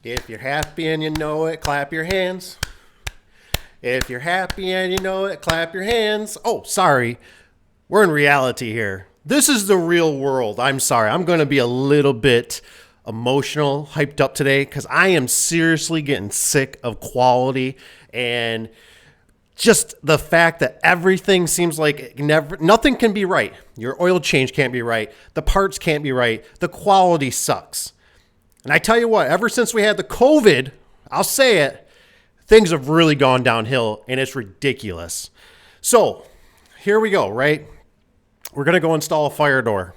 If you're happy and you know it, clap your hands. If you're happy and you know it, clap your hands. Oh, sorry. We're in reality here. This is the real world. I'm sorry. I'm going to be a little bit emotional, hyped up today because I am seriously getting sick of quality and just the fact that everything seems like nothing can be right. Your oil change can't be right. The parts can't be right. The quality sucks. And I tell you what, ever since we had the COVID, I'll say it, things have really gone downhill and it's ridiculous. So here we go, right? We're going to go install a fire door.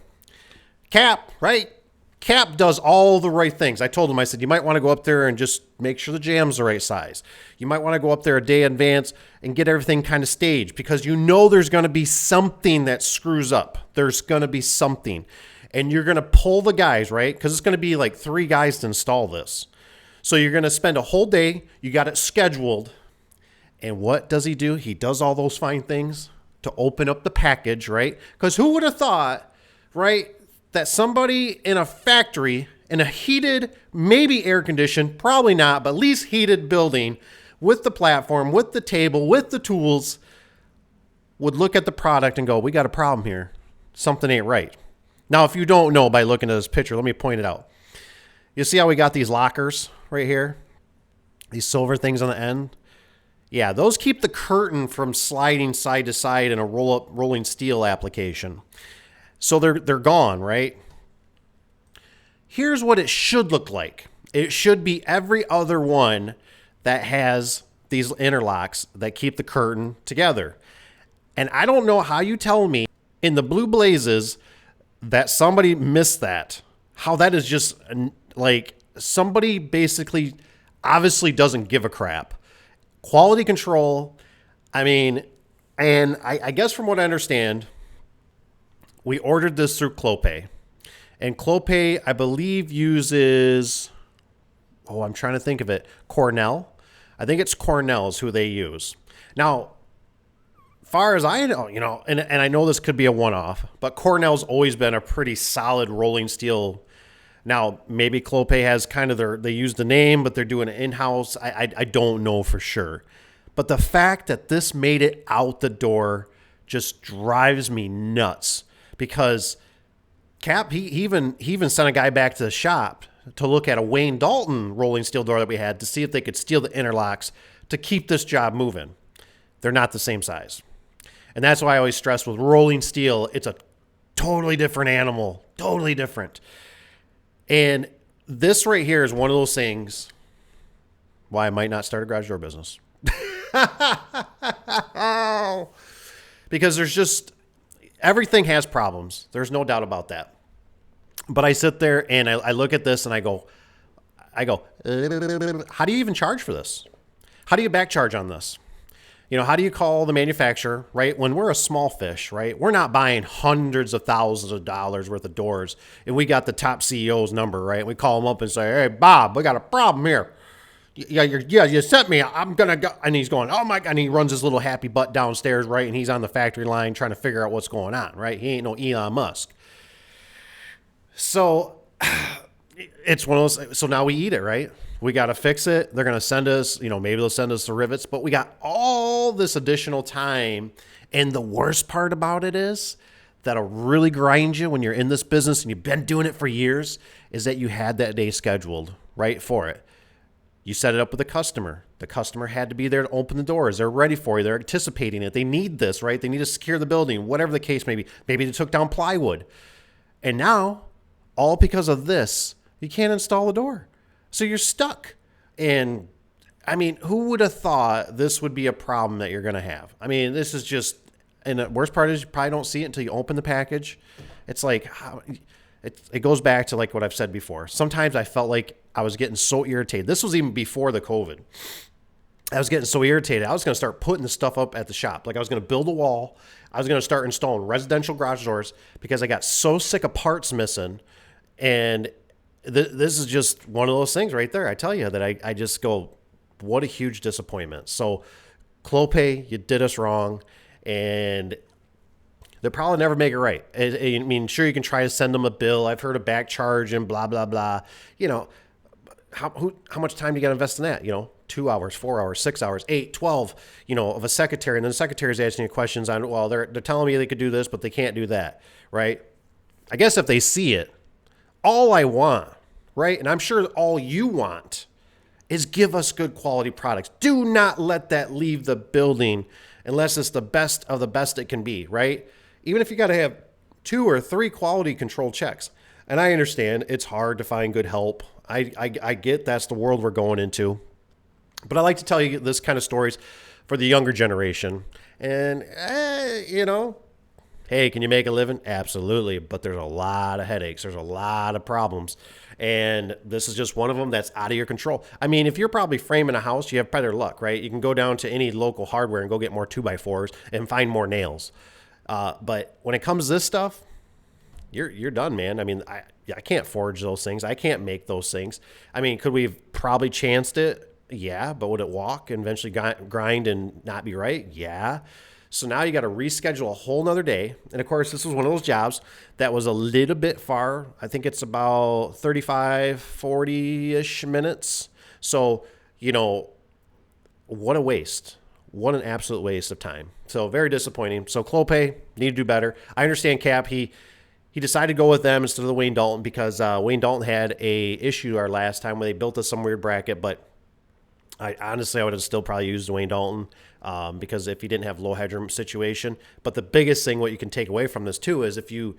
Cap, right? Cap does all the right things. I told him, I said, you might want to go up there and just make sure the jam's the right size. You might want to go up there a day in advance and get everything kind of staged because you know there's going to be something that screws up. There's going to be something. And you're going to pull the guys, right? Because it's going to be like 3 guys to install this. So you're going to spend a whole day. You got it scheduled. And what does he do? He does all those fine things to open up the package, right? Because who would have thought, right, that somebody in a factory, in a heated, maybe air-conditioned, probably not, but at least heated building with the platform, with the table, with the tools, would look at the product and go, we got a problem here. Something ain't right. Now, if you don't know by looking at this picture, let me point it out. You see how we got these lockers right here? These silver things on the end? Yeah, those keep the curtain from sliding side to side in a rolling steel application. So they're gone, right? Here's what it should look like. It should be every other one that has these interlocks that keep the curtain together. And I don't know how you tell me in the blue blazes that somebody missed that. How that is just like somebody basically obviously doesn't give a crap. Quality control. I mean, and I guess from what I understand, we ordered this through Clopay. And Clopay, I believe, uses, I'm trying to think of it, Cornell. I think it's Cornell is who they use. Now, far as I know, and I know this could be a one-off, but Cornell's always been a pretty solid rolling steel. Now, maybe Clopay has kind of they use the name, but they're doing it in-house. I don't know for sure. But the fact that this made it out the door just drives me nuts because Cap, he even sent a guy back to the shop to look at a Wayne Dalton rolling steel door that we had to see if they could steal the interlocks to keep this job moving. They're not the same size. And that's why I always stress with rolling steel, it's a totally different animal, totally different. And this right here is one of those things why I might not start a garage door business. Because there's just, everything has problems. There's no doubt about that. But I sit there and I look at this and I go, how do you even charge for this? How do you back charge on this? How do you call the manufacturer, right? When we're a small fish, right? We're not buying hundreds of thousands of dollars worth of doors. And we got the top CEO's number, right? We call him up and say, hey, Bob, we got a problem here. Yeah, you sent me. I'm going to go. And he's going, oh, my God. And he runs his little happy butt downstairs, right? And he's on the factory line trying to figure out what's going on, right? He ain't no Elon Musk. So it's one of those. So now we eat it, right? We got to fix it. They're going to send us, maybe they'll send us the rivets, but we got all this additional time. And the worst part about it is that'll really grind you when you're in this business and you've been doing it for years is that you had that day scheduled, right, for it. You set it up with a customer. The customer had to be there to open the doors. They're ready for you. They're anticipating it. They need this, right? They need to secure the building, whatever the case may be. Maybe they took down plywood. And now, all because of this, you can't install a door. So you're stuck. And, who would have thought this would be a problem that you're going to have? This is just, and the worst part is you probably don't see it until you open the package. It's like, it goes back to like what I've said before. Sometimes I felt like I was getting so irritated. This was even before the COVID. I was getting so irritated. I was going to start putting the stuff up at the shop. Like I was going to build a wall. I was going to start installing residential garage doors because I got so sick of parts missing. And this is just one of those things right there. I tell you that I just go, what a huge disappointment. So Clopay, you did us wrong. And they'll probably never make it right. Sure, you can try to send them a bill. I've heard of back charge and blah, blah, blah. how much time do you got to invest in that? 2 hours, 4 hours, 6 hours, 8, 12, of a secretary. And then the secretary's asking you questions on, well, they're telling me they could do this, but they can't do that, right? I guess if they see it, all I want, right? And I'm sure all you want is give us good quality products. Do not let that leave the building unless it's the best of the best it can be, right? Even if you got to have 2 or 3 quality control checks. And I understand it's hard to find good help. I get that's the world we're going into. But I like to tell you this kind of stories for the younger generation. And, hey, can you make a living? Absolutely. But there's a lot of headaches. There's a lot of problems. And this is just one of them that's out of your control. I mean, if you're probably framing a house, you have better luck, right? You can go down to any local hardware and go get more 2x4s and find more nails. But when it comes to this stuff, you're done, man. I mean, I can't forge those things. I can't make those things. I mean, could we have probably chanced it? Yeah. But would it walk and eventually grind and not be right? Yeah. So now you got to reschedule a whole nother day. And of course, this was one of those jobs that was a little bit far. I think it's about 35, 40-ish minutes. So, what a waste. What an absolute waste of time. So very disappointing. So Clopay need to do better. I understand Cap. He decided to go with them instead of the Wayne Dalton because Wayne Dalton had a issue our last time where they built us some weird bracket, but I would have still probably used Wayne Dalton because if you didn't have low headroom situation. But the biggest thing, what you can take away from this too, is if you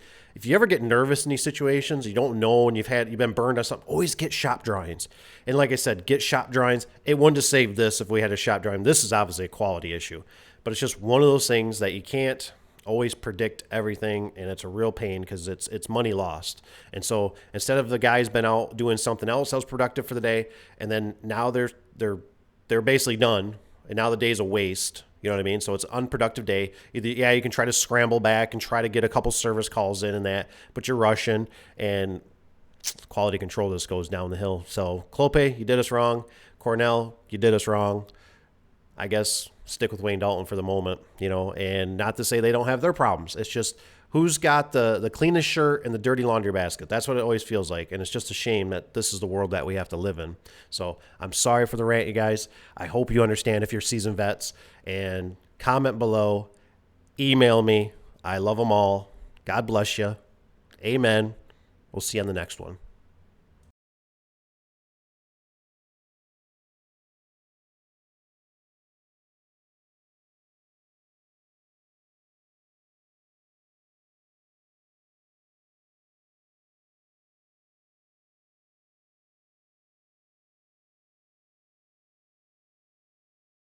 ever get nervous in these situations, you don't know, and you've been burned on something, always get shop drawings. And like I said, get shop drawings. It wouldn't have saved this if we had a shop drawing. This is obviously a quality issue, but it's just one of those things that you can't always predict everything, and it's a real pain because it's money lost. And so instead of the guy's been out doing something else that was productive for the day, and then now they're basically done, and now the day's a waste. You know what I mean? So it's an unproductive day. Either, you can try to scramble back and try to get a couple service calls in and that, but you're rushing, and quality control just goes down the hill. So Clopay, you did us wrong. Cornell, you did us wrong. I guess stick with Wayne Dalton for the moment, and not to say they don't have their problems. It's just who's got the cleanest shirt in the dirty laundry basket. That's what it always feels like. And it's just a shame that this is the world that we have to live in. So I'm sorry for the rant, you guys. I hope you understand if you're seasoned vets, and comment below, email me. I love them all. God bless you. Amen. We'll see you on the next one.